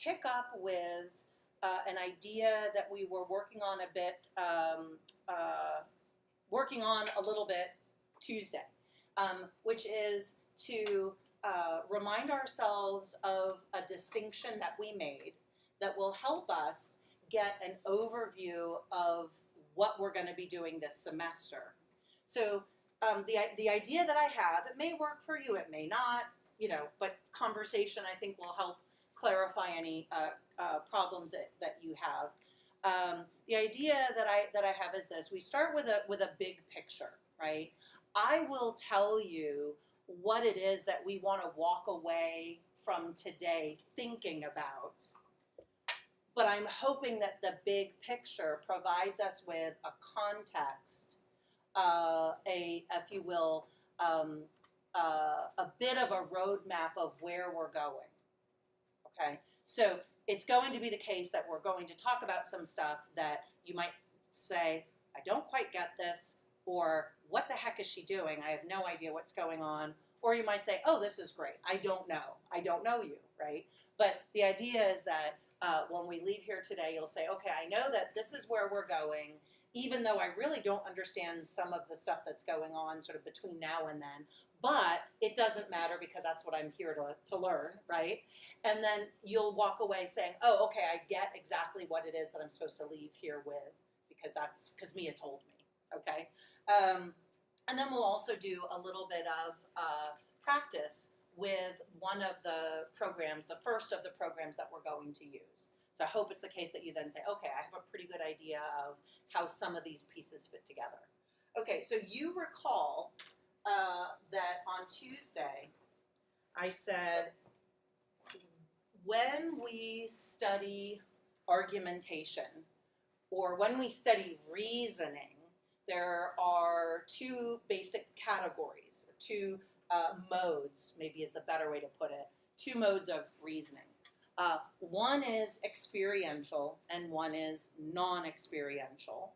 pick up with an idea that we were working on a little bit Tuesday, which is to remind ourselves of a distinction that we made that will help us get an overview of what we're going to be doing this semester. So the idea that I have, it may work for you, it may not, but conversation I think will help clarify any problems that you have. The idea that I have is this: we start with a big picture, right? I will tell you what it is that we want to walk away from today thinking about, but I'm hoping that the big picture provides us with a context, if you will, a bit of a roadmap of where we're going. Okay, so it's going to be the case that we're going to talk about some stuff that you might say, I don't quite get this, or what the heck is she doing? I have no idea what's going on. Or you might say, oh, this is great. I don't know you, right? But the idea is that when we leave here today, you'll say, okay, I know that this is where we're going, even though I really don't understand some of the stuff that's going on sort of between now and then. But it doesn't matter because that's what I'm here to learn, right? And then you'll walk away saying, oh, okay, I get exactly what it is that I'm supposed to leave here with because Mia told me, okay? And then we'll also do a little bit of practice with one of the programs, the first of the programs that we're going to use. So I hope it's the case that you then say, okay, I have a pretty good idea of how some of these pieces fit together. Okay, so you recall that on Tuesday, I said, when we study argumentation, or when we study reasoning, there are two basic categories, or two modes, maybe is the better way to put it, two modes of reasoning. One is experiential and one is non-experiential.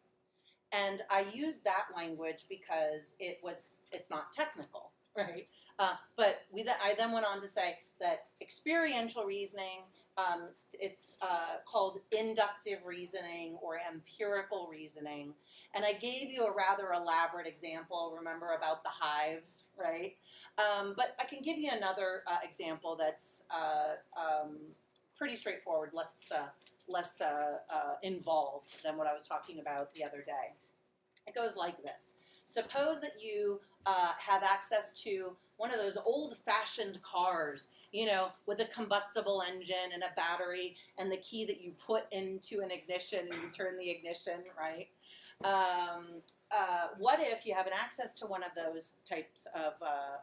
And I use that language because it's not technical, right? But I then went on to say that experiential reasoning, it's called inductive reasoning or empirical reasoning. And I gave you a rather elaborate example, remember, about the hives, right? But I can give you another example that's pretty straightforward, less involved than what I was talking about the other day. It goes like this. Suppose that you have access to one of those old-fashioned cars, with a combustible engine and a battery and the key that you put into an ignition and you turn the ignition, right? What if you have an access to one of those types of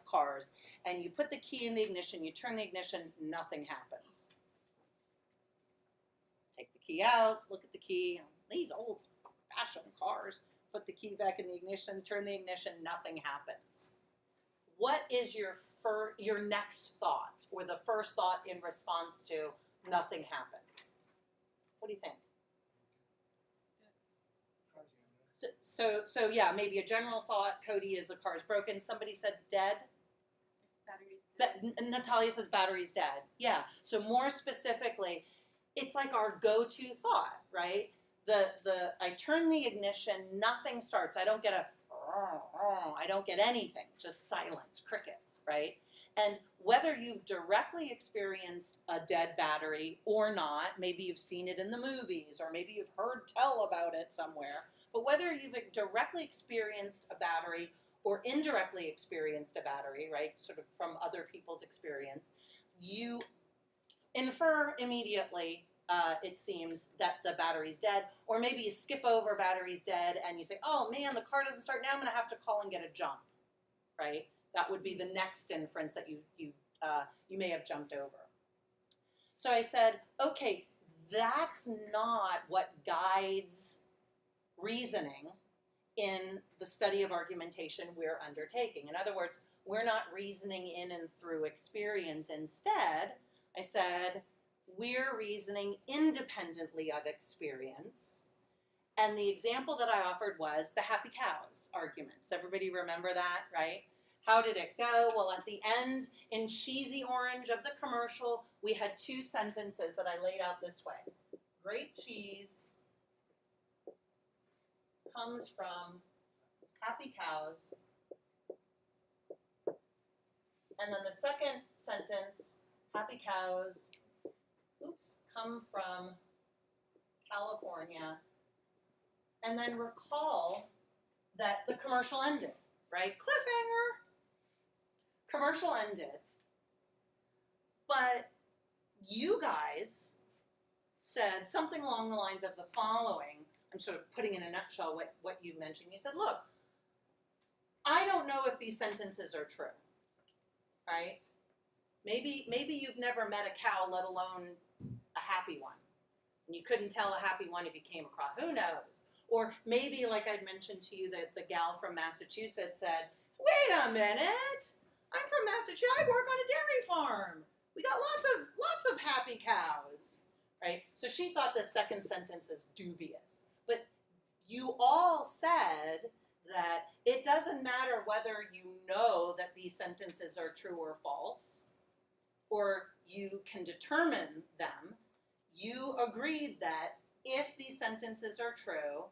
cars and you put the key in the ignition, you turn the ignition, nothing happens? Take the key out, look at the key. These old-fashioned cars, put the key back in the ignition, turn the ignition, nothing happens. What is your next thought, or the first thought in response to nothing happens? What do you think? So yeah, maybe a general thought, Cody, is the car's broken. Somebody said dead. Natalia says battery's dead. Yeah, so more specifically, it's like our go-to thought, right? I turn the ignition, nothing starts. I don't get anything, just silence, crickets, right? And whether you've directly experienced a dead battery or not, maybe you've seen it in the movies, or maybe you've heard tell about it somewhere, but whether you've directly experienced a battery or indirectly experienced a battery, right, sort of from other people's experience, you infer immediately, it seems, that the battery's dead. Or maybe you skip over battery's dead and you say, oh man, the car doesn't start, now I'm going to have to call and get a jump, right? That would be the next inference that you may have jumped over. So I said, okay, that's not what guides reasoning in the study of argumentation we're undertaking. In other words, we're not reasoning in and through experience. Instead, I said, we're reasoning independently of experience. And the example that I offered was the happy cows argument. Does everybody remember that, right? How did it go? Well, at the end, in cheesy orange of the commercial, we had two sentences that I laid out this way. Great cheese comes from happy cows. And then the second sentence, happy cows, come from California. And then recall that the commercial ended, right? Cliffhanger. Commercial ended. But you guys said something along the lines of the following. I'm sort of putting in a nutshell what you mentioned. You said, look, I don't know if these sentences are true, right? Maybe you've never met a cow, let alone a happy one. And you couldn't tell a happy one if you came across. Who knows? Or maybe, like I'd mentioned to you, that the gal from Massachusetts said, wait a minute, I'm from Massachusetts, I work on a dairy farm. We got lots of happy cows, right? So she thought the second sentence is dubious. But you all said that it doesn't matter whether you know that these sentences are true or false, or you can determine them. You agreed that if these sentences are true,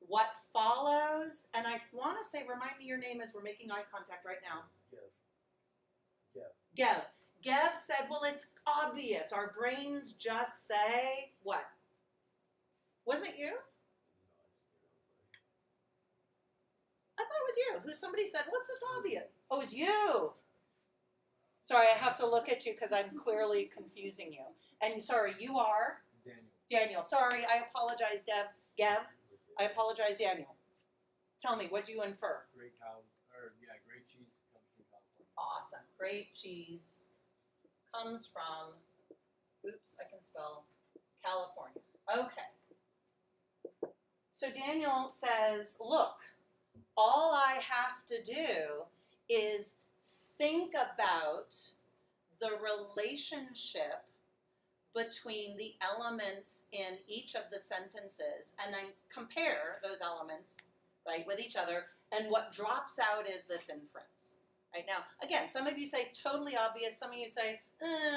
what follows, and I want to say, remind me your name as we're making eye contact right now. Gev. Gev said, well, it's obvious. Our brains just say, what? Wasn't it you? I thought it was you. Somebody said, what's this obvious? Oh, it was you. Sorry, I have to look at you because I'm clearly confusing you. And sorry, you are? Daniel. Sorry, I apologize, Gev. I apologize, Daniel. Tell me, what do you infer? Great cheese comes from California. Awesome. Great cheese comes from, I can spell California. Okay. So Daniel says, look, all I have to do is think about the relationship between the elements in each of the sentences and then compare those elements, right, with each other, and what drops out is this inference. Right now, again, some of you say totally obvious, some of you say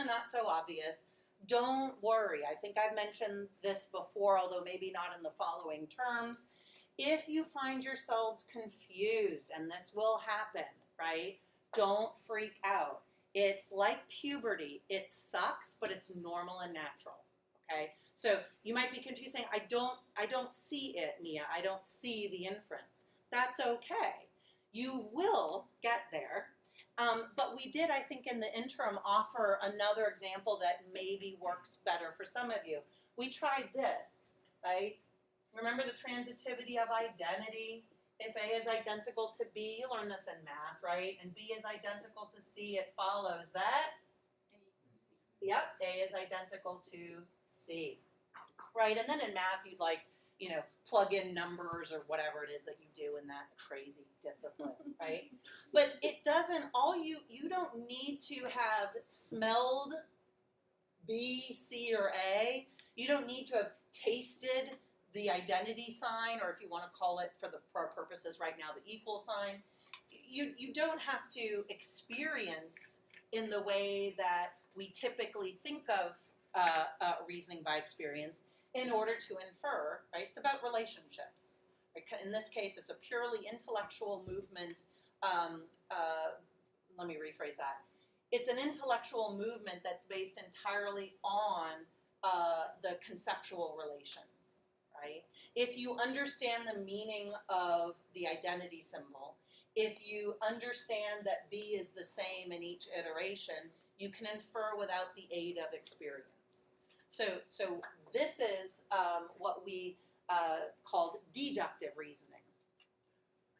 not so obvious. Don't worry. I think I've mentioned this before, although maybe not in the following terms. If you find yourselves confused, and this will happen, right, don't freak out. It's like puberty. It sucks, but it's normal and natural, okay? So you might be confused saying, I don't see it, Mia. I don't see the inference. That's okay. You will get there. But we did, I think, in the interim, offer another example that maybe works better for some of you. We tried this, right? Remember the transitivity of identity? If A is identical to B, you learn this in math, right? And B is identical to C, it follows that. Yep, A is identical to C, right? And then in math, you'd plug in numbers or whatever it is that you do in that crazy discipline, right? But it doesn't, you don't need to have smelled B, C, or A. You don't need to have tasted the identity sign, or if you want to call it for our purposes right now, the equal sign. You don't have to experience in the way that we typically think of reasoning by experience in order to infer, right? It's about relationships. Right? In this case, it's a purely intellectual movement. Let me rephrase that. It's an intellectual movement that's based entirely on the conceptual relations. Right? If you understand the meaning of the identity symbol, if you understand that B is the same in each iteration, you can infer without the aid of experience. So this is what we called deductive reasoning.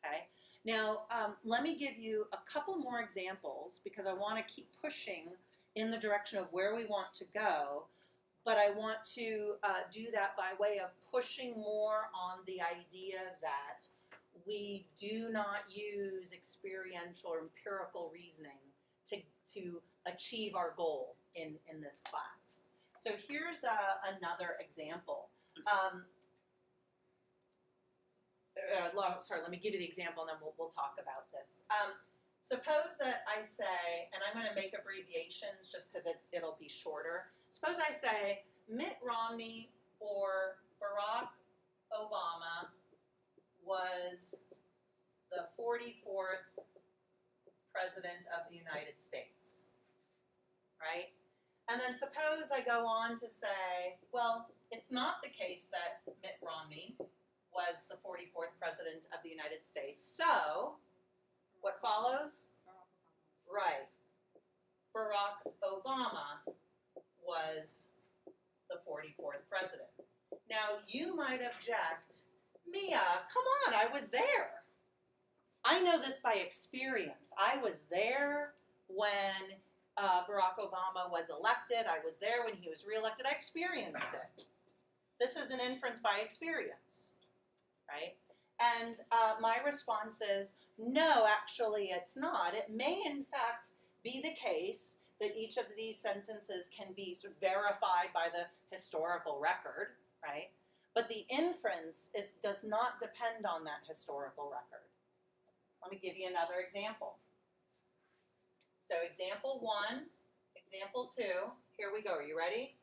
Okay? Now, let me give you a couple more examples because I want to keep pushing in the direction of where we want to go. But I want to do that by way of pushing more on the idea that we do not use experiential or empirical reasoning to achieve our goal in this class. So here's another example. Sorry, let me give you the example and then we'll talk about this. suppose that I say, and I'm going to make abbreviations just because it'll be shorter. Suppose I say Mitt Romney or Barack Obama was the 44th President of the United States, right? And then suppose I go on to say, well, it's not the case that Mitt Romney was the 44th President of the United States. So, what follows? Right. Barack Obama was the 44th President. Now, you might object, Mia, come on, I was there. I know this by experience. I was there when Barack Obama was elected. I was there when he was reelected. I experienced it. This is an inference by experience, right? And my response is, no, actually it's not. It may, in fact, be the case that each of these sentences can be sort of verified by the historical record, right? But the inference does not depend on that historical record. Let me give you another example. So example 1, example 2, here we go. Are you ready?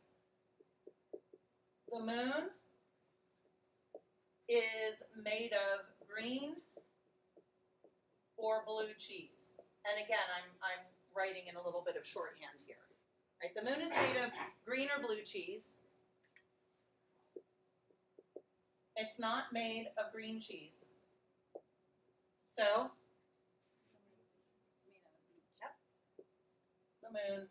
The moon is made of green or blue cheese. And again, I'm writing in a little bit of shorthand here. Right? The moon is made of green or blue cheese. It's not made of green cheese. So, the moon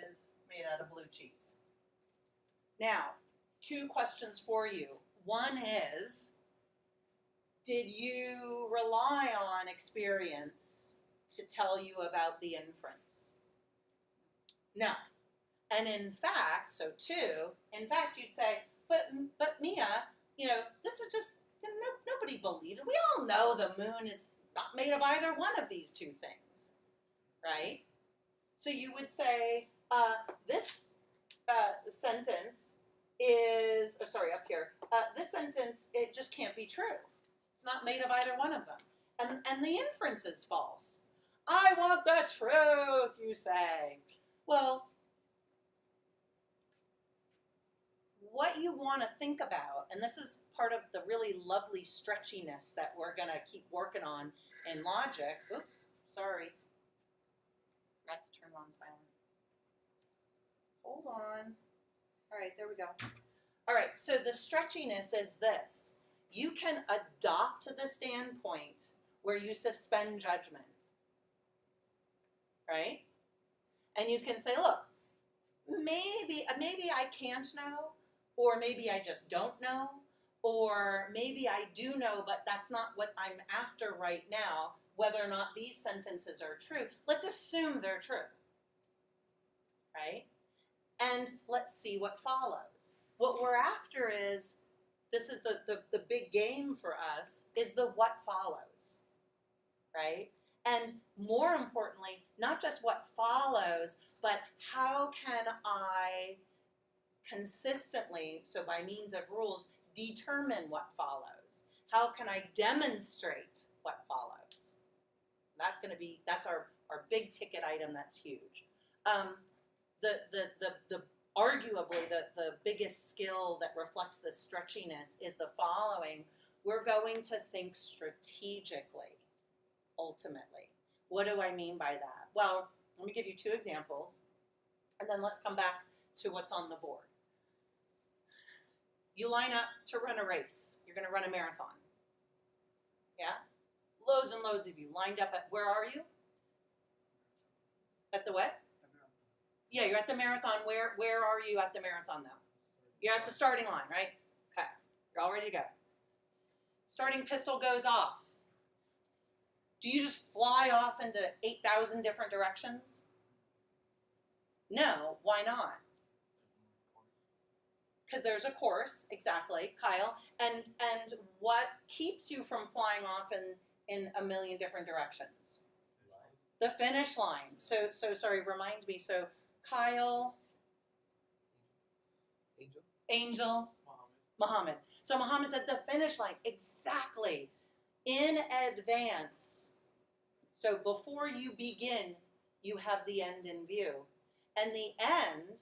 is made out of blue cheese. Now, 2 questions for you. One is, did you rely on experience to tell you about the inference? No. And in fact, so 2, in fact, you'd say, but Mia, this is just, nobody believes it. We all know the moon is not made of either one of these 2 things, right? So you would say, this sentence is, up here, this sentence, it just can't be true. It's not made of either one of them. And the inference is false. I want the truth, you say. Well, what you want to think about, and this is part of the really lovely stretchiness that we're going to keep working on in logic. Oops, sorry. Forgot to turn on silent. Hold on. All right, there we go. All right, so the stretchiness is this. You can adopt the standpoint where you suspend judgment, right? And you can say, look, maybe I can't know, or maybe I just don't know, or maybe I do know, but that's not what I'm after right now, whether or not these sentences are true. Let's assume they're true, right? And let's see what follows. What we're after is, this is the big game for us, is the what follows, right? And more importantly, not just what follows, but how can I consistently, so by means of rules, determine what follows? How can I demonstrate what follows? That's our big ticket item that's huge. Arguably the biggest skill that reflects this stretchiness is the following. We're going to think strategically, ultimately. What do I mean by that? Well, let me give you 2 examples, and then let's come back to what's on the board. You line up to run a race. You're going to run a marathon. Yeah? Loads and loads of you lined up at, where are you? At the what? Yeah, you're at the marathon. Where are you at the marathon, though? You're at the starting line, right? Okay. You're all ready to go. Starting pistol goes off. Do you just fly off into 8,000 different directions? No. Why not? Because there's a course, exactly, Kyle. And what keeps you from flying off in a million different directions? The finish line. So sorry, remind me. So Kyle, Angel, Muhammad. So Muhammad's at the finish line. Exactly. in advance. So before you begin, you have the end in view. And the end,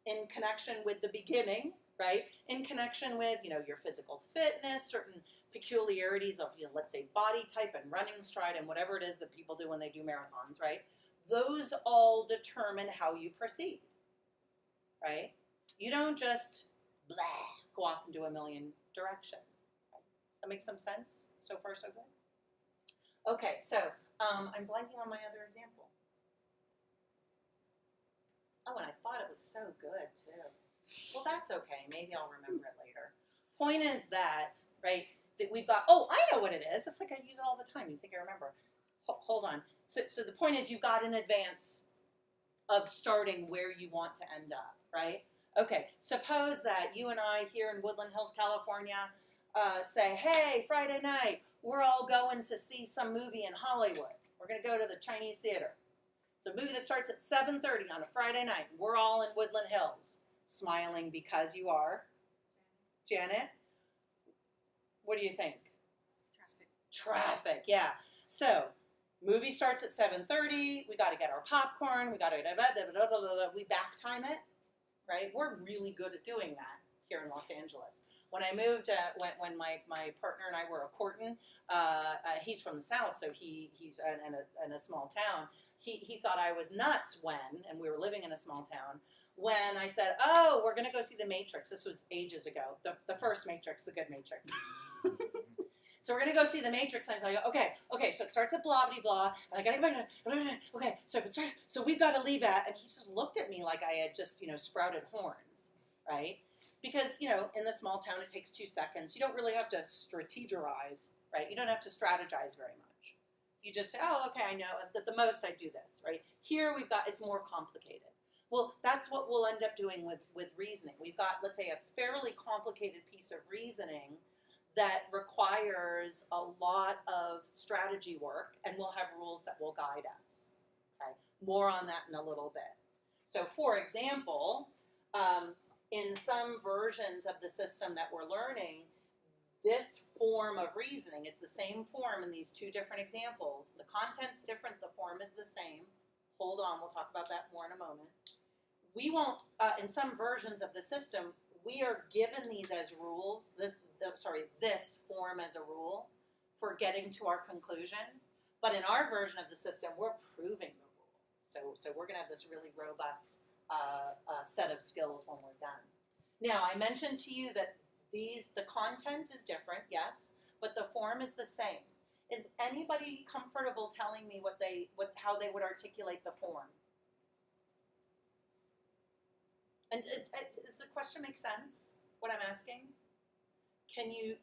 in connection with the beginning, right? In connection with, your physical fitness, certain peculiarities of, let's say body type and running stride and whatever it is that people do when they do marathons, right? Those all determine how you proceed, right? You don't just go off into a million directions. Right? Does that make some sense? So far, so good? Okay, so I'm blanking on my other example. Oh, and I thought it was so good, too. Well, that's okay. Maybe I'll remember it later. Point is that, right, that we've got, I know what it is. It's like I use it all the time. You think I remember. Hold on. So the point is you've got an advance of starting where you want to end up, right? Okay, suppose that you and I here in Woodland Hills, California, say, hey, Friday night, we're all going to see some movie in Hollywood. We're going to go to the Chinese theater. It's a movie that starts at 7:30 on a Friday night. We're all in Woodland Hills, smiling because you are. Janet? What do you think? Traffic, yeah. So, movie starts at 7:30. We got to get our popcorn. We got to we back time it, right? We're really good at doing that here in Los Angeles. When I moved, when my partner and I were courting, he's from the South, so he's in a small town. He thought I was nuts and we were living in a small town, when I said, oh, we're going to go see The Matrix. This was ages ago. The first Matrix, the good Matrix. So we're going to go see The Matrix. And I go, okay, so it starts at blah, blah, blah. And I got to go back. Okay, so we've got to leave at. And he just looked at me like I had just, sprouted horns, right? Because, in the small town, it takes 2 seconds. You don't really have to strategize, right? You don't have to strategize very much. You just say, oh, okay, I know. At the most, I do this, right? Here, it's more complicated. Well, that's what we'll end up doing with reasoning. We've got, let's say, a fairly complicated piece of reasoning that requires a lot of strategy work, and we'll have rules that will guide us. Okay, more on that in a little bit. So, for example, in some versions of the system that we're learning, this form of reasoning, it's the same form in these 2 different examples. The content's different, the form is the same. Hold on, we'll talk about that more in a moment. We won't, in some versions of the system, we are given these as rules, this form as a rule for getting to our conclusion. But in our version of the system, we're proving the rule. So we're going to have this really robust set of skills when we're done. Now, I mentioned to you that the content is different, yes, but the form is the same. Is anybody comfortable telling me how they would articulate the form? And does the question make sense, what I'm asking?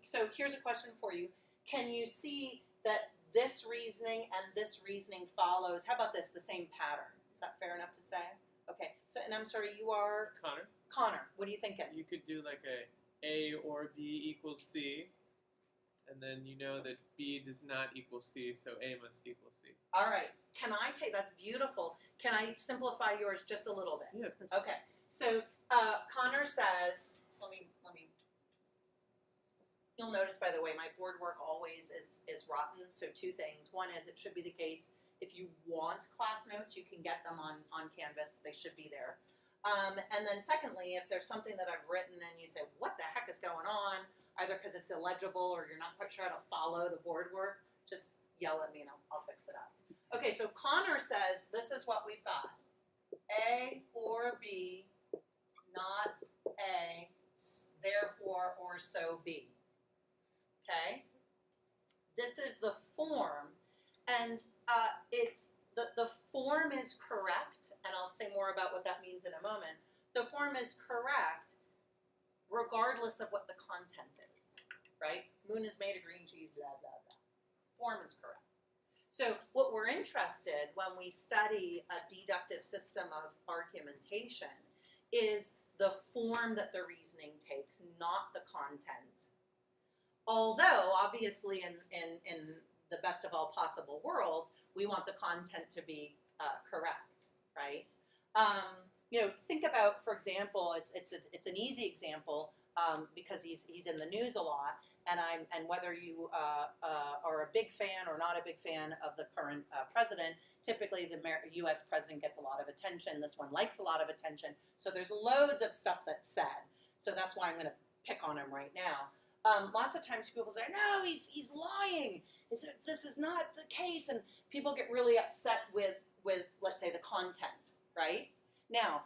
So here's a question for you. Can you see that this reasoning and this reasoning follows, how about this, the same pattern? Is that fair enough to say? Okay, so, and I'm sorry, you are? Connor. Connor, what are you thinking? You could do like A or B equals C, and then you know that B does not equal C, so A must equal C. All right, that's beautiful. Can I simplify yours just a little bit? Yeah, of course. Okay, so Connor says, so let me, you'll notice, by the way, my board work always is rotten, so 2 things. One is it should be the case, if you want class notes, you can get them on Canvas, they should be there. And then secondly, if there's something that I've written and you say, what the heck is going on, either because it's illegible or you're not quite sure how to follow the board work, just yell at me and I'll fix it up. Okay, so Connor says this is what we've got. A or B, not A, therefore or so B. Okay? This is the form, and it's the form is correct, and I'll say more about what that means in a moment. The form is correct regardless of what the content is, right? Moon is made of green cheese, blah, blah, blah. Form is correct. So what we're interested when we study a deductive system of argumentation is the form that the reasoning takes, not the content. Although, obviously, in the best of all possible worlds, we want the content to be correct, right? Think about, for example, it's an easy example because he's in the news a lot, and whether you are a big fan or not a big fan of the current president, typically the U.S. president gets a lot of attention. This one likes a lot of attention. So there's loads of stuff that's said. So that's why I'm going to pick on him right now. Lots of times people say, no, he's lying. This is not the case. And people get really upset with, let's say, the content, right? Now,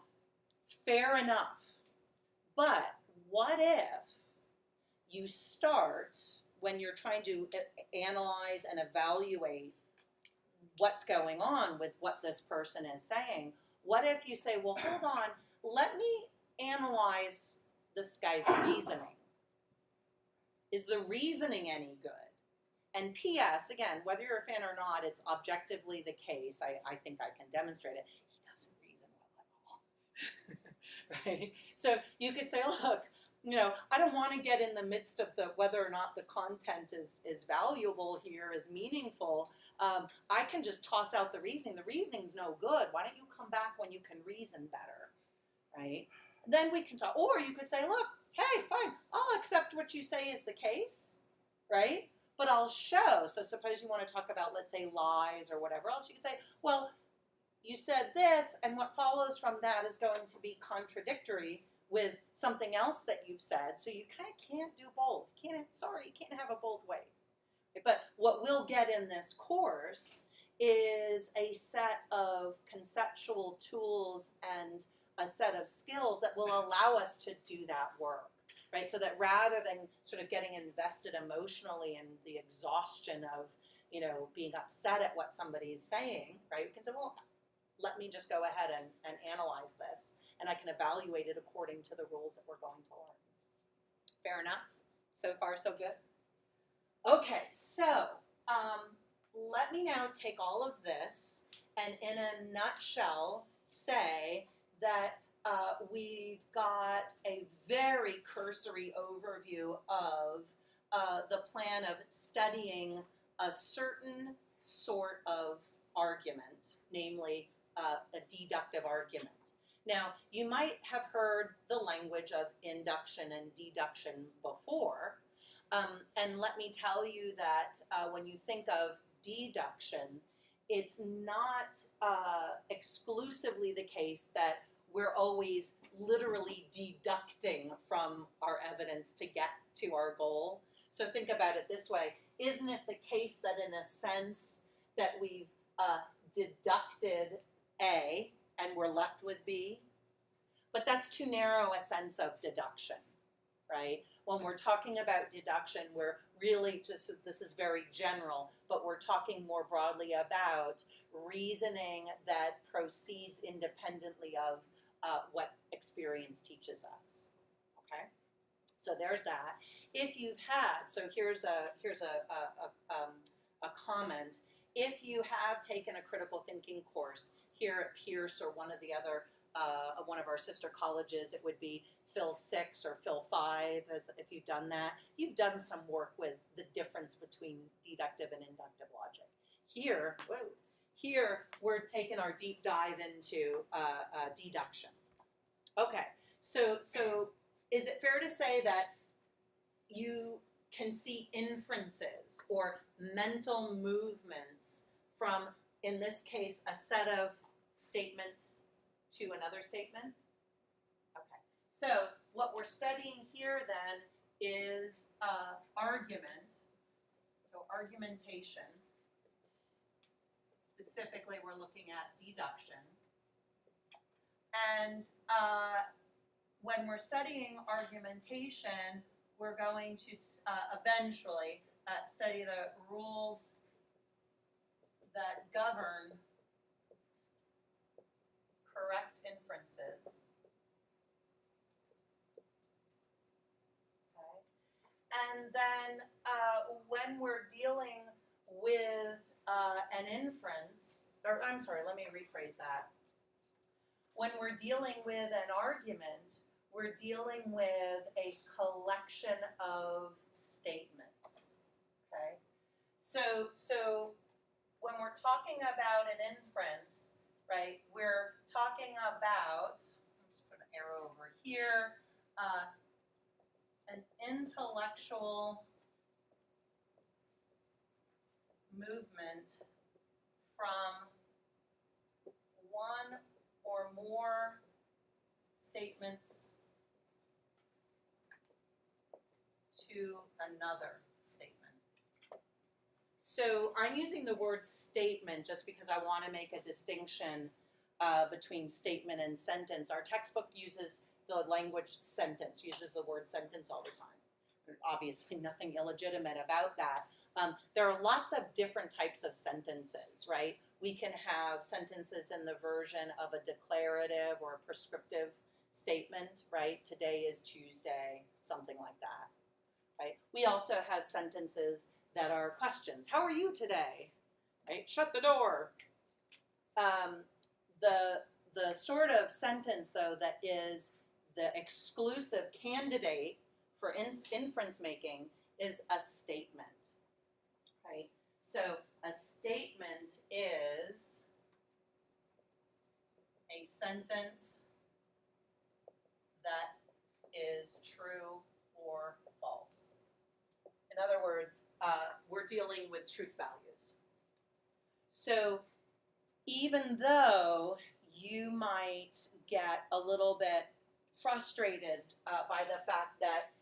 fair enough. But what if you start, when you're trying to analyze and evaluate what's going on with what this person is saying, what if you say, well, hold on, let me analyze this guy's reasoning. Is the reasoning any good? And P.S., again, whether you're a fan or not, it's objectively the case. I think I can demonstrate it. He doesn't reason well at all. Right? So you could say, look, I don't want to get in the midst of whether or not the content is valuable here, is meaningful. I can just toss out the reasoning. The reasoning's no good. Why don't you come back when you can reason better, right? Then we can talk. Or you could say, look, hey, fine, I'll accept what you say is the case, right? But I'll show. So suppose you want to talk about, let's say, lies or whatever else. You can say, well, you said this, and what follows from that is going to be contradictory with something else that you've said. So you kind of can't do both. You can't have it both ways. But what we'll get in this course is a set of conceptual tools and a set of skills that will allow us to do that work, right? So that rather than sort of getting invested emotionally in the exhaustion of, being upset at what somebody is saying, right? We can say, well, let me just go ahead and analyze this, and I can evaluate it according to the rules that we're going to learn. Fair enough? So far, so good? Okay, so let me now take all of this and in a nutshell say that we've got a very cursory overview of the plan of studying a certain sort of argument, namely a deductive argument. Now, you might have heard the language of induction and deduction before, and let me tell you that when you think of deduction, it's not exclusively the case that we're always literally deducting from our evidence to get to our goal. So think about it this way. Isn't it the case that in a sense that we've deducted A and we're left with B? But that's too narrow a sense of deduction, right? When we're talking about deduction, we're really just, this is very general, but we're talking more broadly about reasoning that proceeds independently of what experience teaches us, okay? So there's that. If you've had, so here's a comment. If you have taken a critical thinking course here at Pierce or one of the other, one of our sister colleges, it would be Phil 6 or Phil 5, if you've done that. You've done some work with the difference between deductive and inductive logic. Here we're taking our deep dive into deduction. Okay, so is it fair to say that you can see inferences or mental movements from, in this case, a set of statements to another statement? Okay, so what we're studying here then is argument, so argumentation. Specifically, we're looking at deduction. And when we're studying argumentation, we're going to eventually study the rules that govern correct inferences. Okay. And then when we're dealing with an inference, or I'm sorry, let me rephrase that. When we're dealing with an argument, we're dealing with a collection of statements, okay? So when we're talking about an inference, right, we're talking about, let's put an arrow over here, an intellectual movement from one or more statements to another statement. So I'm using the word statement just because I want to make a distinction between statement and sentence. Our textbook uses the language sentence, uses the word sentence all the time. There's obviously nothing illegitimate about that. There are lots of different types of sentences, right? We can have sentences in the version of a declarative or a prescriptive statement, right? Today is Tuesday, something like that, right? We also have sentences that are questions. How are you today? Right? Shut the door. The sort of sentence, though, that is the exclusive candidate for inference making is a statement, right? So a statement is a sentence that is true or false. In other words, we're dealing with truth values. So even though you might get a little bit frustrated by the fact that,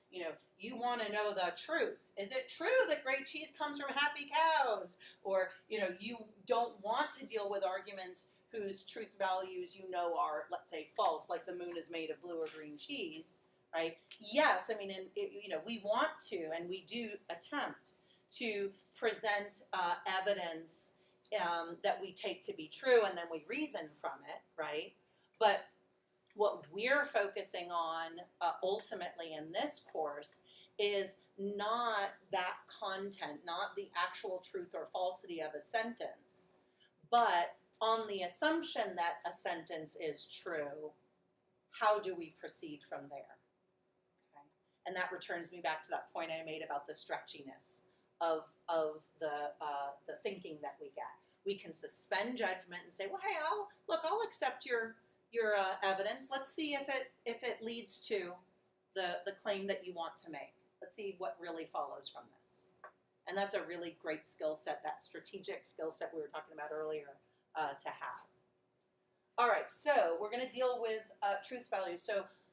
you want to know the truth. Is it true that great cheese comes from happy cows? Or, you don't want to deal with arguments whose truth values are, let's say, false, like the moon is made of blue or green cheese, right? Yes, we want to, and we do attempt to present evidence that we take to be true, and then we reason from it, right? But what we're focusing on ultimately in this course is not that content, not the actual truth or falsity of a sentence, but on the assumption that a sentence is true, how do we proceed from there? Okay? And that returns me back to that point I made about the stretchiness of the thinking that we get. We can suspend judgment and say, well, hey, I'll accept your evidence. Let's see if it leads to the claim that you want to make. Let's see what really follows from this. And that's a really great skill set, that strategic skill set we were talking about earlier to have. All right, so we're going to deal with truth values.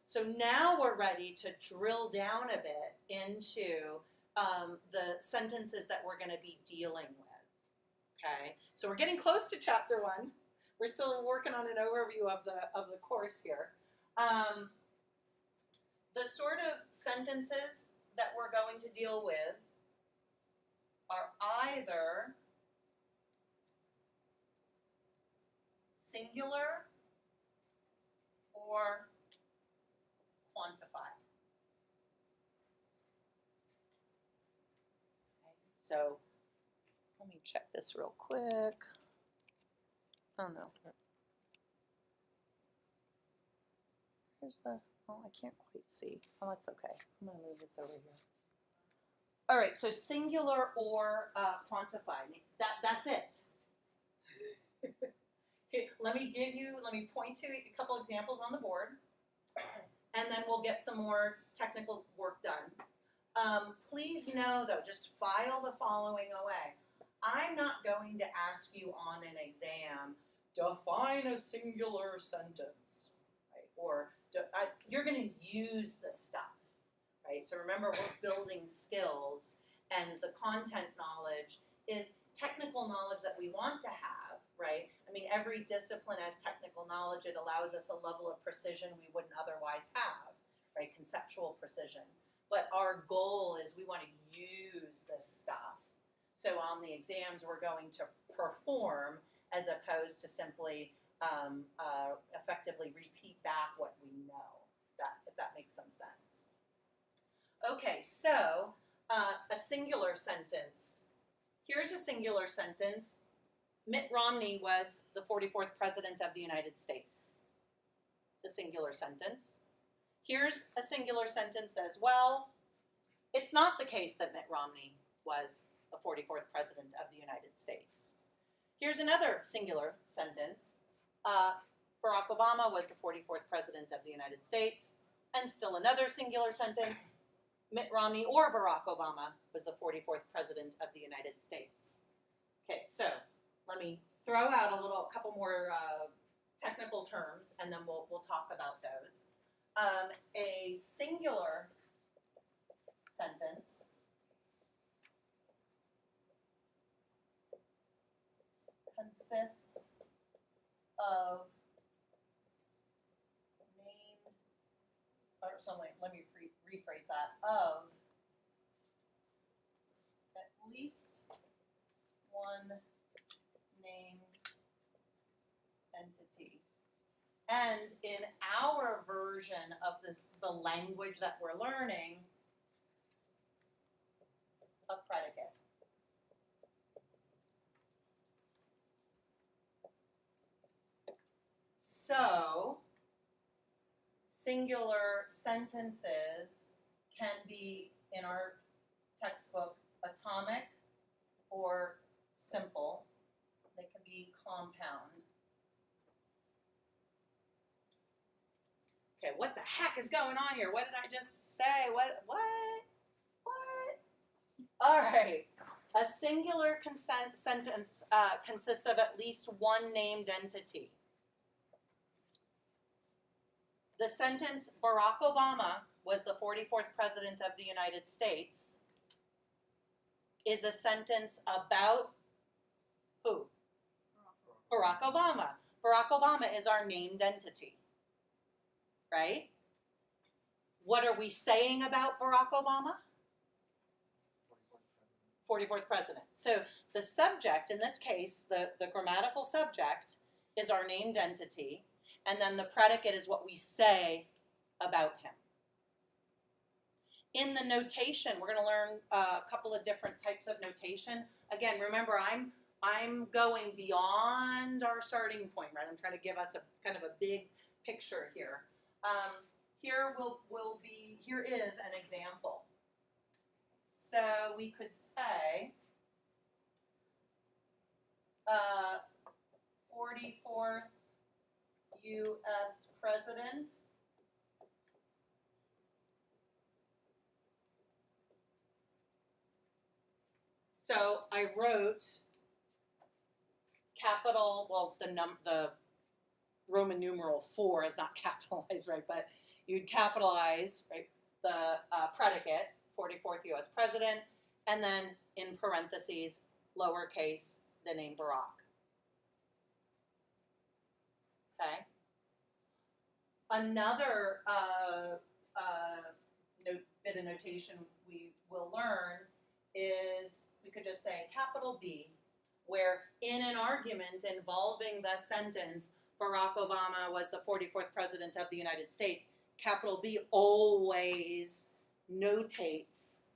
So now we're ready to drill down a bit into the sentences that we're going to be dealing with. Okay, so we're getting close to chapter 1. We're still working on an overview of the course here. The sort of sentences that we're going to deal with are either singular or quantified. Okay, so let me check this real quick. Oh no. Here's the, I can't quite see. Oh, that's okay. I'm going to move this over here. All right, so singular or quantified. That's it. Okay, let me point to a couple examples on the board, and then we'll get some more technical work done. Please know, though, just file the following away. I'm not going to ask you on an exam, define a singular sentence, right? Or you're going to use the stuff, right? So remember, we're building skills, and the content knowledge is technical knowledge that we want to have, right? Every discipline has technical knowledge. It allows us a level of precision we wouldn't otherwise have, right? Conceptual precision. But our goal is we want to use this stuff. So on the exams, we're going to perform as opposed to simply effectively repeat back what we know, if that makes some sense. Okay, so a singular sentence. Here's a singular sentence. Mitt Romney was the 44th president of the United States. It's a singular sentence. Here's a singular sentence as well. It's not the case that Mitt Romney was the 44th president of the United States. Here's another singular sentence. Barack Obama was the 44th president of the United States. And still another singular sentence. Mitt Romney or Barack Obama was the 44th president of the United States. Okay, so let me throw out a couple more technical terms, and then we'll talk about those. A singular sentence consists of named, or so let me rephrase that, of at least one named entity. And in our version of the language that we're learning, a predicate. So, singular sentences can be, in our textbook, atomic or simple. They can be compound. Okay, what the heck is going on here? What did I just say? What? All right. A singular sentence consists of at least one named entity. The sentence, Barack Obama was the 44th president of the United States, is a sentence about who? Barack Obama. Barack Obama is our named entity, right? What are we saying about Barack Obama? 44th president. So the subject, in this case, the grammatical subject, is our named entity, and then the predicate is what we say about him. In the notation, we're going to learn a couple of different types of notation. Again, remember, I'm going beyond our starting point, right? I'm trying to give us a kind of a big picture here. Here is an example. So we could say 44th U.S. president So I wrote capital, well, the Roman numeral 4 is not capitalized, right? But you'd capitalize, right, the predicate, 44th U.S. president, and then in parentheses, lowercase, the name Barack. Okay. Another bit of notation we will learn is we could just say capital B, where in an argument involving the sentence, Barack Obama was the 44th president of the United States, capital B always notates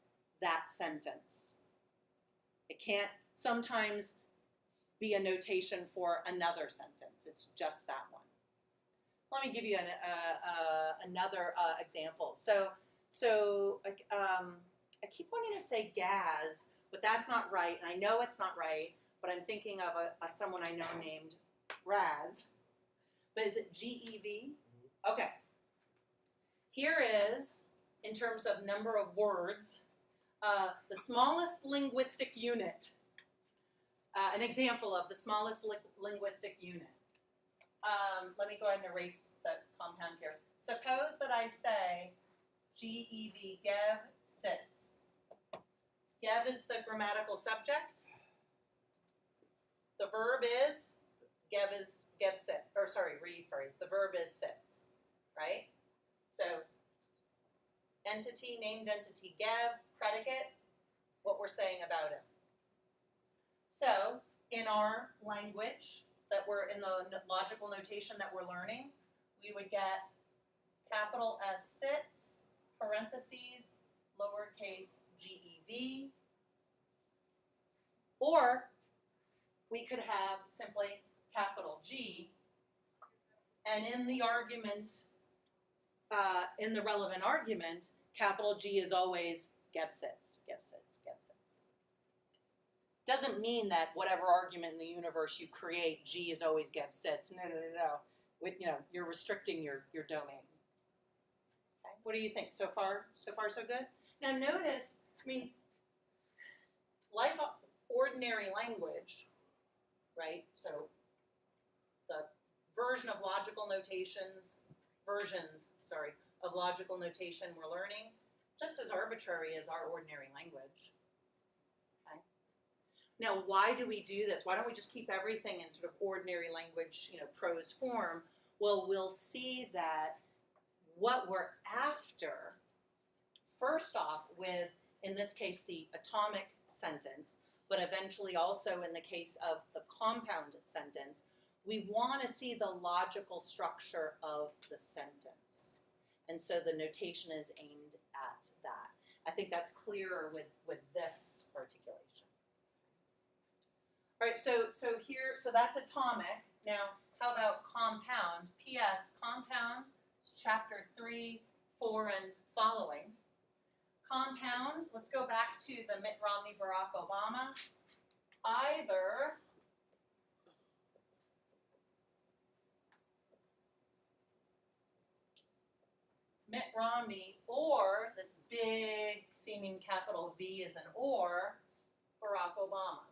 that sentence. It can't sometimes be a notation for another sentence. It's just that one. Let me give you another example. So I keep wanting to say gas, but that's not right, and I know it's not right, but I'm thinking of someone I know named Raz. But is it G-E-V? Okay. Here is, in terms of number of words, the smallest linguistic unit. An example of the smallest linguistic unit. Let me go ahead and erase the compound here. Suppose that I say G-E-V, Gev sits. Gev is the grammatical subject. The verb is, rephrase. The verb is sits, right? So, entity, named entity, Gev, predicate, what we're saying about it. So, in our language, that we're in the logical notation that we're learning, we would get capital S sits, parentheses, lowercase G-E-V, or we could have simply capital G, and in the argument, in the relevant argument, capital G is always Gev sits, Gev sits, Gev sits. Doesn't mean that whatever argument in the universe you create, G is always Gev sits. No. You're restricting your domain. Okay. What do you think? So far, so good? Now notice, like ordinary language, right? So the versions, of logical notation we're learning, just as arbitrary as our ordinary language. Okay. Now, why do we do this? Why don't we just keep everything in sort of ordinary language, prose form? Well, we'll see that what we're after, first off, with, in this case, the atomic sentence, but eventually also in the case of the compound sentence, we want to see the logical structure of the sentence. And so the notation is aimed at that. I think that's clearer with this articulation. All right, so that's atomic. Now, how about compound? P.S. Compound is chapter 3, 4, and following. Compound, let's go back to the Mitt Romney, Barack Obama. Either Mitt Romney or this big seeming capital V is an or, Barack Obama.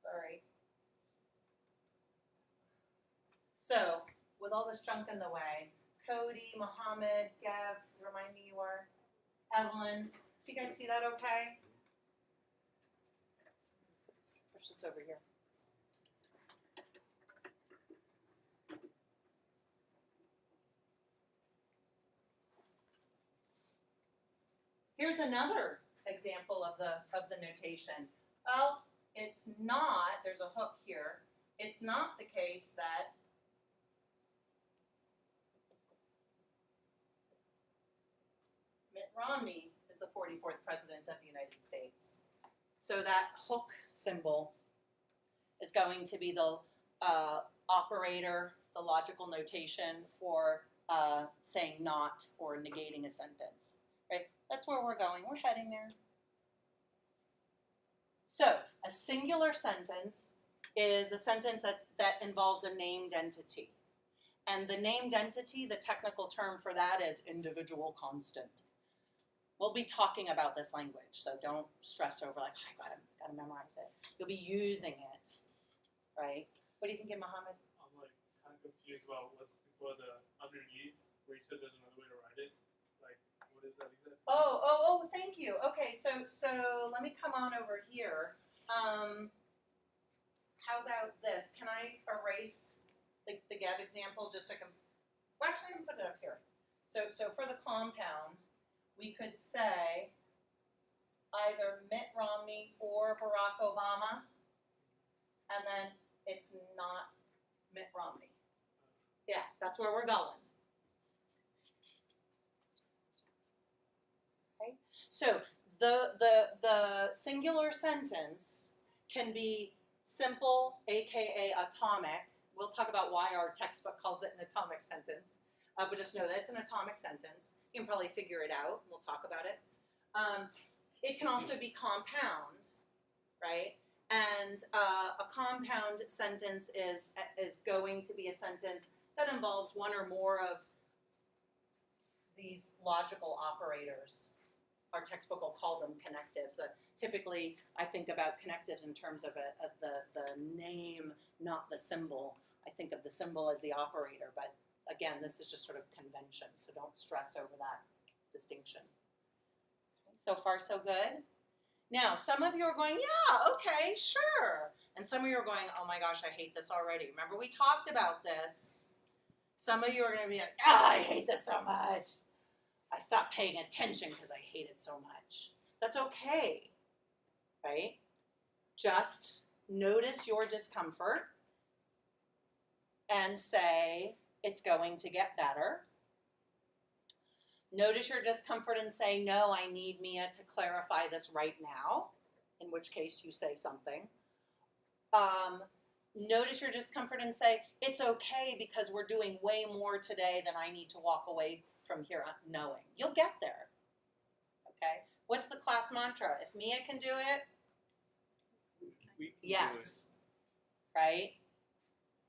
Sorry. So, with all this junk in the way, Cody, Mohammed, Gav, remind me you are, Evelyn, do you guys see that okay? Push this over here. Here's another example of the notation. Well, it's not, there's a hook here, it's not the case that Mitt Romney is the 44th President of the United States. So that hook symbol is going to be the operator, the logical notation for saying not or negating a sentence. Right? That's where we're going. We're heading there. So, a singular sentence is a sentence that involves a named entity. And the named entity, the technical term for that is individual constant. We'll be talking about this language, so don't stress over like, I gotta memorize it. You'll be using it, right? What do you think, Mohammed? I'm like kind of confused about what's before the underneath, where you said there's another way to write it. Like, what is that exactly? Oh, thank you. Okay, so let me come on over here. How about this? Can I erase the get example just so I can, well, actually I can put it up here. So for the compound, we could say either Mitt Romney or Barack Obama, and then it's not Mitt Romney. Yeah, that's where we're going. Okay, so the singular sentence can be simple, aka atomic. We'll talk about why our textbook calls it an atomic sentence, but just know that it's an atomic sentence. You can probably figure it out. We'll talk about it. It can also be compound, right? And a compound sentence is going to be a sentence that involves one or more of these logical operators. Our textbook will call them connectives. Typically, I think about connectives in terms of the name, not the symbol. I think of the symbol as the operator, but again, this is just sort of convention, so don't stress over that distinction. Okay, so far, so good? Now, some of you are going, yeah, okay, sure. And some of you are going, oh my gosh, I hate this already. Remember, we talked about this. Some of you are going to be like, I hate this so much. I stopped paying attention because I hate it so much. That's okay, right? Just notice your discomfort and say, it's going to get better. Notice your discomfort and say, no, I need Mia to clarify this right now, in which case you say something. Notice your discomfort and say, it's okay because we're doing way more today than I need to walk away from here knowing. You'll get there, okay? What's the class mantra? If Mia can do it, We can yes, right?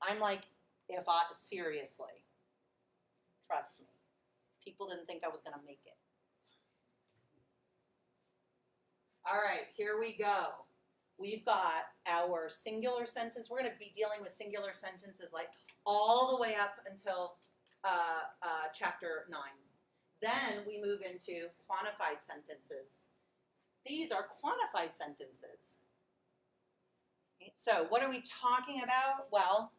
I'm like, seriously, trust me. People didn't think I was going to make it. All right, here we go. We've got our singular sentence. We're going to be dealing with singular sentences like all the way up until chapter 9. Then we move into quantified sentences. These are quantified sentences. So what are we talking about? Well,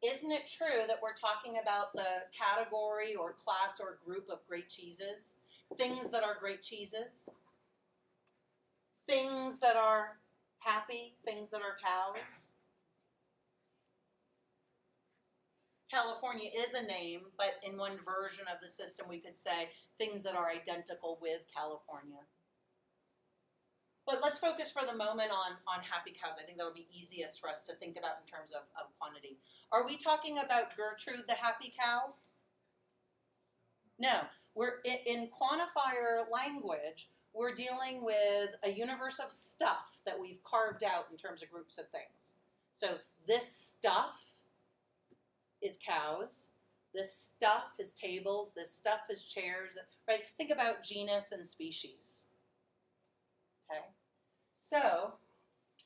isn't it true that we're talking about the category or class or group of great cheeses? Things that are great cheeses? Things that are happy? Things that are cows? California is a name, but in one version of the system we could say things that are identical with California. But let's focus for the moment on happy cows. I think that'll be easiest for us to think about in terms of quantity. Are we talking about Gertrude the happy cow? No. We're in quantifier language, we're dealing with a universe of stuff that we've carved out in terms of groups of things. So this stuff is cows. This stuff is tables. This stuff is chairs. Right? Think about genus and species. Okay? So,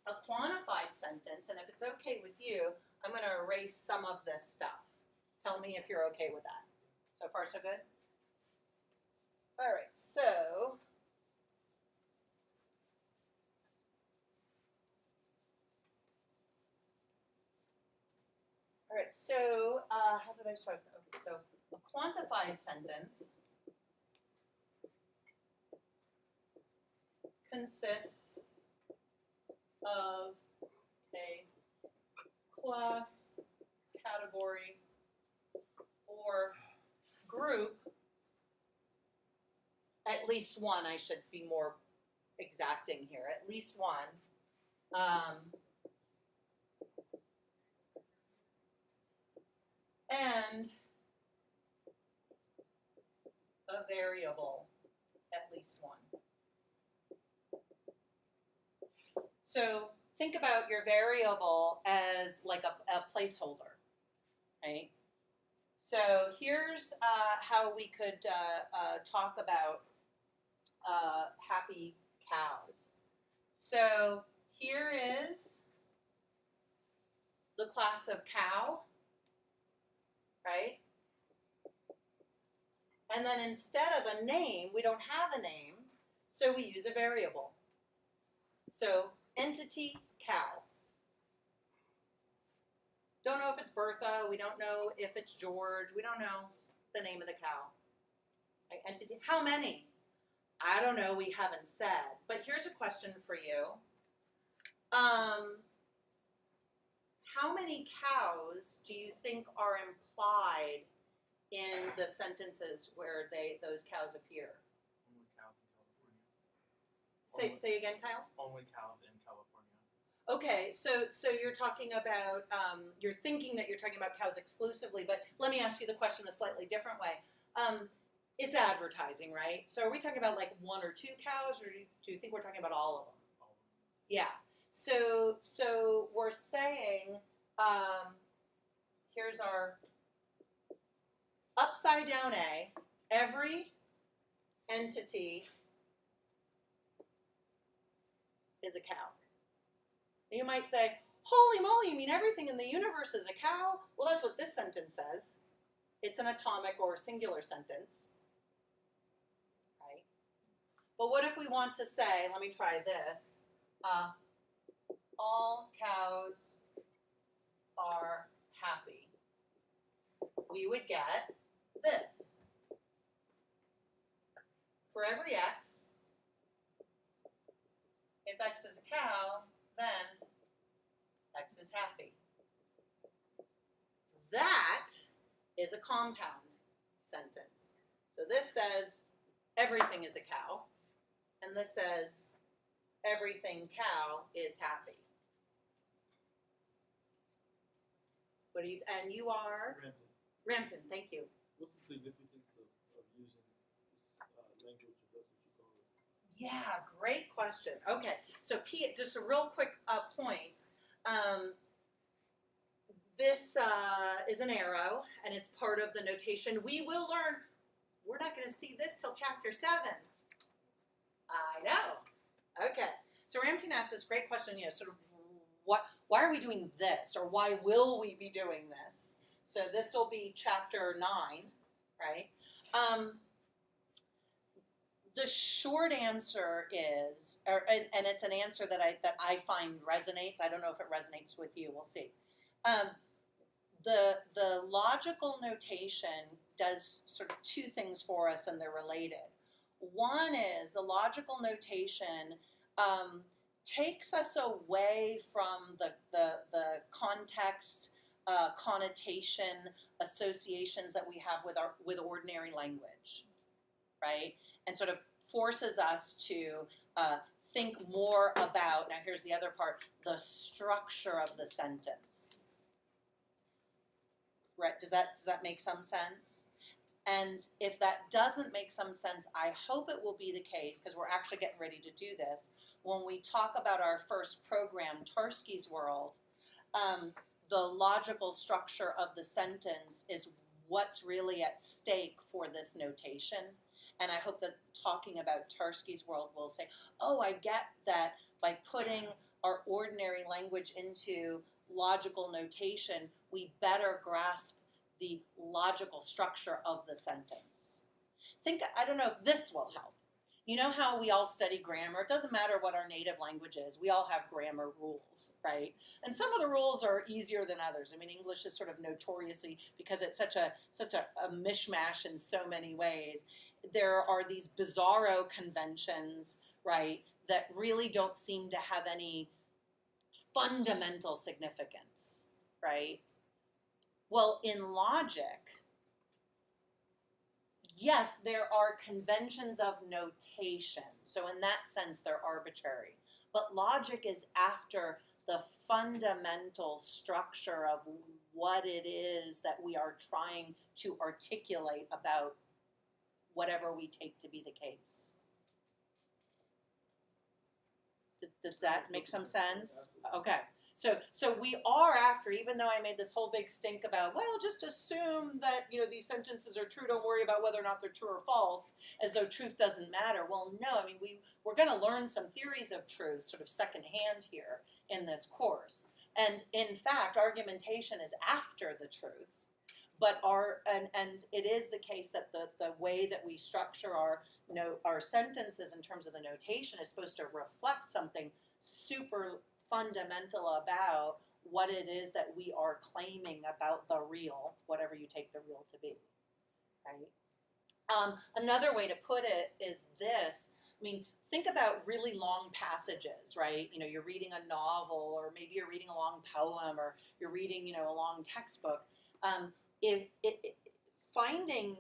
a quantified sentence, and if it's okay with you, I'm going to erase some of this stuff. Tell me if you're okay with that. So far, so good? All right, so how did I start? Okay, so a quantified sentence consists of a class, category, or group, at least one. I should be more exacting here, at least one, and a variable, at least one. So think about your variable as like a placeholder, right? So here's how we could talk about happy cows. So here is the class of cow, right? And then instead of a name, we don't have a name, so we use a variable. So entity cow. Don't know if it's Bertha. We don't know if it's George. We don't know the name of the cow. Right? Entity. How many? I don't know. We haven't said. But here's a question for you. How many cows do you think are implied in the sentences where those cows appear? Only cows in California. Say again, Kyle? Only cows in California. Okay, so you're talking about, you're thinking that you're talking about cows exclusively, but let me ask you the question a slightly different way. It's advertising, right? So are we talking about like one or two cows, or do you think we're talking about all of them? All of them. Yeah. So we're saying, here's our upside down A. Every entity is a cow. You might say, holy moly, you mean everything in the universe is a cow? Well, that's what this sentence says. It's an atomic or singular sentence. Right? But what if we want to say, let me try this, all cows are happy. We would get this. For every x, if x is a cow, then x is happy. That is a compound sentence. So this says everything is a cow, and this says everything cow is happy. What do you? And you are Rampton. Thank you. What's the significance of using this language, if that's what you call it? Yeah, great question. Okay, so just a real quick point. This is an arrow, and it's part of the notation. We will learn. We're not going to see this till chapter 7. I know. Okay. So Ramtin asked this great question, sort of why are we doing this, or why will we be doing this? So this will be chapter 9, right? The short answer is, and it's an answer that I find resonates. I don't know if it resonates with you. We'll see. The logical notation does sort of two things for us, and they're related. One is the logical notation takes us away from the context, connotation, associations that we have with ordinary language, right? And sort of forces us to think more about, now here's the other part, the structure of the sentence. Right? Does that make some sense? And if that doesn't make some sense, I hope it will be the case, because we're actually getting ready to do this, when we talk about our first program, Tarski's World. The logical structure of the sentence is what's really at stake for this notation. And I hope that talking about Tarski's World will say, oh, I get that by putting our ordinary language into logical notation, we better grasp the logical structure of the sentence. I don't know if this will help. You know how we all study grammar? It doesn't matter what our native language is. We all have grammar rules, right? And some of the rules are easier than others. I mean, English is sort of notoriously, because it's such a mishmash in so many ways, there are these bizarro conventions, right, that really don't seem to have any fundamental significance, right? Well, in logic, yes, there are conventions of notation. So in that sense, they're arbitrary. But logic is after the fundamental structure of what it is that we are trying to articulate about whatever we take to be the case. Does that make some sense? Okay. So we are after, even though I made this whole big stink about, well, just assume that, these sentences are true, don't worry about whether or not they're true or false, as though truth doesn't matter. Well, no, I mean, we're going to learn some theories of truth sort of secondhand here in this course. And in fact, argumentation is after the truth. But and it is the case that the way that we structure our sentences in terms of the notation is supposed to reflect something super fundamental about what it is that we are claiming about the real, whatever you take the real to be, right? Another way to put it is this. I mean, think about really long passages, right? You're reading a novel, or maybe you're reading a long poem, or you're reading, a long textbook. Finding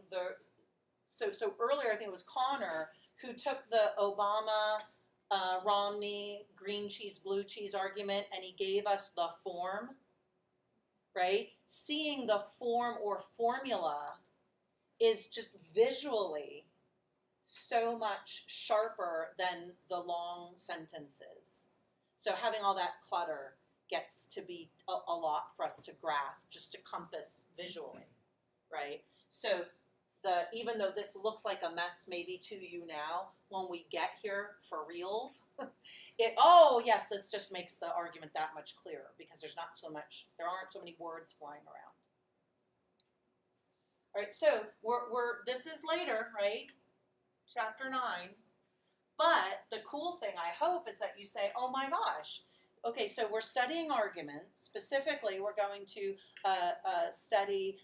so earlier I think it was Connor who took the Obama, Romney, green cheese, blue cheese argument, and he gave us the form, right? Seeing the form or formula is just visually so much sharper than the long sentences. So having all that clutter gets to be a lot for us to grasp, just to compass visually, right? So even though this looks like a mess maybe to you now, when we get here for reals, yes, this just makes the argument that much clearer, because there aren't so many words flying around. All right, so this is later, right? Chapter 9. But the cool thing, I hope, is that you say, oh my gosh, okay, so we're studying argument. Specifically, we're going to study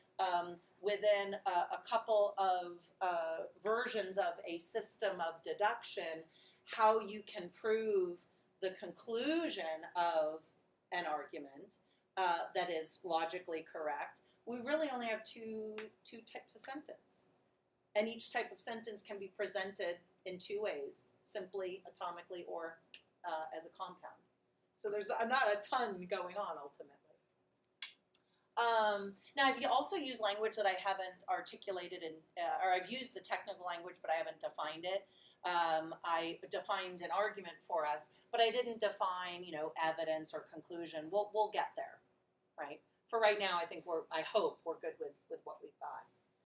within a couple of versions of a system of deduction how you can prove the conclusion of an argument that is logically correct. We really only have two types of sentence. And each type of sentence can be presented in two ways, simply, atomically, or as a compound. So there's not a ton going on ultimately. Now, I've also used language that I haven't articulated or I've used the technical language, but I haven't defined it. I defined an argument for us, but I didn't define, evidence or conclusion. We'll get there, right? For right now, I hope we're good with what we've got.